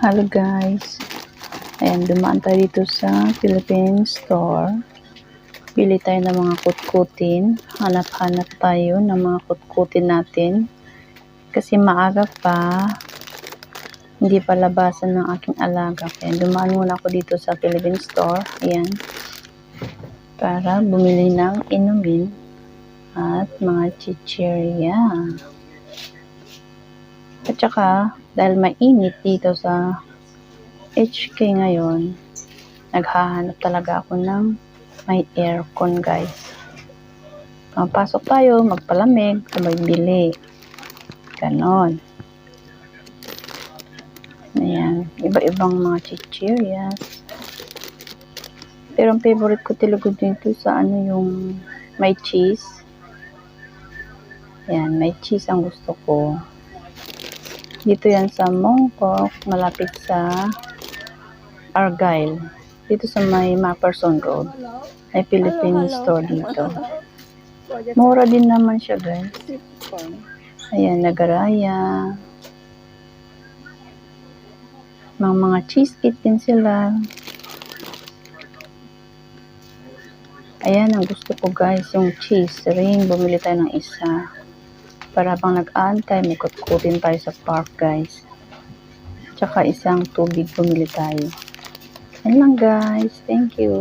Hello guys, ayan, dumaan tayo dito sa Philippine store. Bili tayo ng mga kutkutin. Hanap-hanap tayo ng mga kutkutin natin. Kasi maaga pa, hindi pa labasan ng aking alaga. Kaya dumaan muna ako dito sa Philippine store. Ayan, para bumili ng inumin at mga chichirya. At saka, dahil mainit dito sa HK ngayon, naghahanap talaga ako ng may aircon guys. Pasok tayo, magpalamig, sabay bili. Ganon. Ayan, iba-ibang mga chichiryas. Pero ang favorite ko talaga dito sa yung may cheese. Ayan, may cheese ang gusto ko. Dito yan sa Mongkok, malapit sa Argyle. Dito sa may Macpherson Road. May Philippine store dito. Mura din naman siya guys. Ayan, nagaraya. Mga cheese cake din sila. Ayan, ang gusto ko guys, yung cheese ring. Bumili tayo ng isa. Para bang nag-aantay, may kutkutin tayo sa park guys. Tsaka isang tubig bumili tayo. Yan lang guys. Thank you.